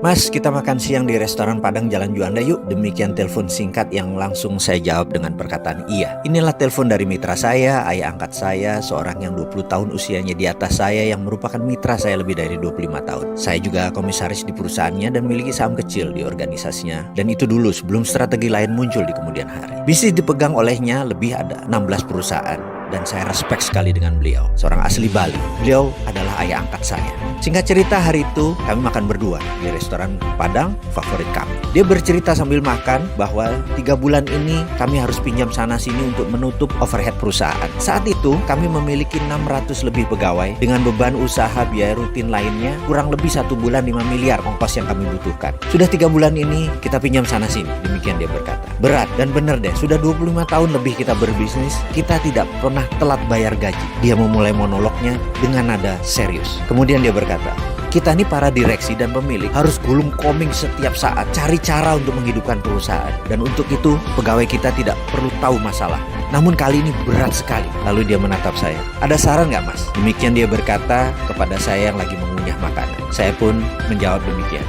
Mas, kita makan siang di restoran Padang Jalan Juanda yuk. Demikian telepon singkat yang langsung saya jawab dengan perkataan iya. Inilah telepon dari mitra saya, ayah angkat saya, seorang yang 20 tahun usianya di atas saya yang merupakan mitra saya lebih dari 25 tahun. Saya juga komisaris di perusahaannya dan memiliki saham kecil di organisasinya. Dan itu dulu sebelum strategi lain muncul di kemudian hari. Bisnis dipegang olehnya lebih ada 16 perusahaan. Dan saya respect sekali dengan beliau, seorang asli Bali. Beliau adalah ayah angkat saya. Singkat cerita, hari itu kami makan berdua di restoran Padang favorit kami. Dia bercerita sambil makan bahwa 3 bulan ini kami harus pinjam sana sini untuk menutup overhead perusahaan. Saat itu kami memiliki 600 lebih pegawai dengan beban usaha biaya rutin lainnya kurang lebih 1 bulan 5 miliar ongkos yang kami butuhkan. Sudah 3 bulan ini kita pinjam sana sini, demikian dia berkata. Berat dan benar deh, sudah 25 tahun lebih kita berbisnis, kita tidak pernah telat bayar gaji. Dia memulai monolognya dengan nada serius. Kemudian dia berkata, kita ini para direksi dan pemilik harus gulung koming setiap saat, cari cara untuk menghidupkan perusahaan. Dan untuk itu pegawai kita tidak perlu tahu masalah. Namun kali ini berat sekali. Lalu dia menatap saya. Ada saran nggak, Mas? Demikian dia berkata kepada saya yang lagi mengunyah makanan. Saya pun menjawab demikian.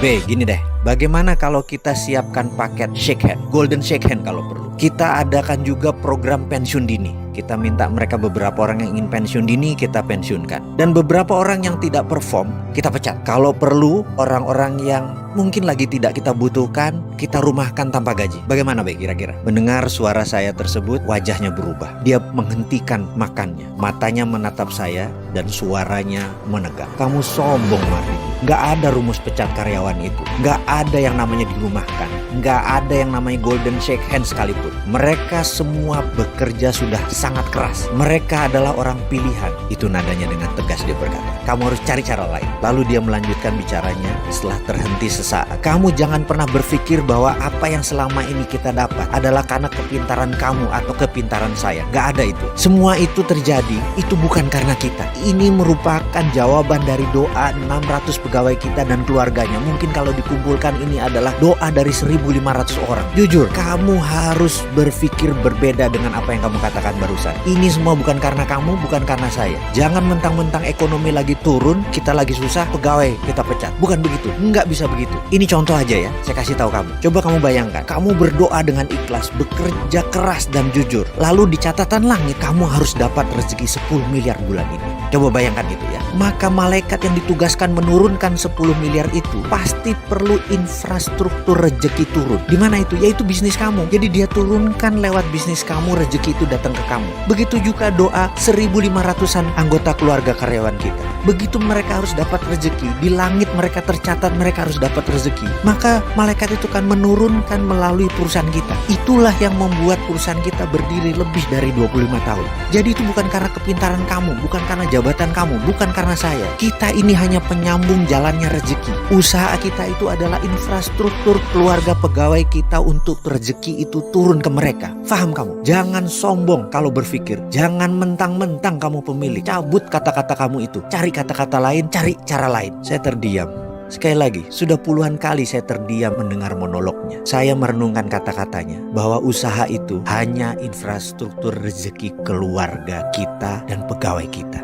B, gini deh. Bagaimana kalau kita siapkan paket shake hand, golden shake hand kalau perlu. Kita adakan juga program pensiun dini. Kita minta mereka beberapa orang yang ingin pensiun dini, kita pensiunkan. Dan beberapa orang yang tidak perform, kita pecat. Kalau perlu, orang-orang yang mungkin lagi tidak kita butuhkan, kita rumahkan tanpa gaji. Bagaimana Be kira-kira? Mendengar suara saya tersebut, wajahnya berubah. Dia menghentikan makannya. Matanya menatap saya dan suaranya menegak. Kamu sombong, Martin. Gak ada rumus pecat karyawan itu. Gak ada yang namanya dirumahkan. Gak ada yang namanya golden shake hand sekalipun. Mereka semua bekerja sudah sangat keras. Mereka adalah orang pilihan. Itu nadanya dengan tegas dia berkata. Kamu harus cari cara lain. Lalu dia melanjutkan bicaranya setelah terhenti sesaat. Kamu jangan pernah berpikir bahwa apa yang selama ini kita dapat adalah karena kepintaran kamu atau kepintaran saya. Gak ada itu. Semua itu terjadi, itu bukan karena kita. Ini merupakan jawaban dari doa 600 pegawai kita dan keluarganya. Mungkin kalau dikumpulkan ini adalah doa dari 1.500 orang. Jujur, kamu harus berpikir berbeda dengan apa yang kamu katakan barusan. Ini semua bukan karena kamu, bukan karena saya. Jangan mentang-mentang ekonomi lagi turun, kita lagi susah, pegawai kita pecat. Bukan begitu, nggak bisa begitu. Ini contoh aja ya, saya kasih tahu kamu. Coba kamu bayangkan, kamu berdoa dengan ikhlas, bekerja keras dan jujur. Lalu di catatan langit, kamu harus dapat rezeki 10 miliar bulan ini. Coba bayangkan itu ya. Maka malaikat yang ditugaskan menurunkan 10 miliar itu pasti perlu infrastruktur rezeki turun. Di mana itu? Yaitu bisnis kamu. Jadi dia turunkan lewat bisnis kamu, rezeki itu datang ke kamu. Begitu juga doa 1.500-an anggota keluarga karyawan kita. Begitu mereka harus dapat rezeki, di langit mereka tercatat mereka harus dapat rezeki. Maka malaikat itu kan menurunkan melalui perusahaan kita. Itulah yang membuat perusahaan kita berdiri lebih dari 25 tahun. Jadi itu bukan karena kepintaran kamu, bukan karena jabatan kamu, bukan karena saya. Kita ini hanya penyambung jalannya rezeki. Usaha kita itu adalah infrastruktur keluarga pegawai kita untuk rezeki itu turun ke mereka. Faham kamu? Jangan sombong kalau berpikir. Jangan mentang-mentang kamu pemilik. Cabut kata-kata kamu itu. Cari kata-kata lain, cari cara lain. Saya terdiam. Sekali lagi, sudah puluhan kali saya terdiam mendengar monolognya. Saya merenungkan kata-katanya bahwa usaha itu hanya infrastruktur rezeki keluarga kita dan pegawai kita.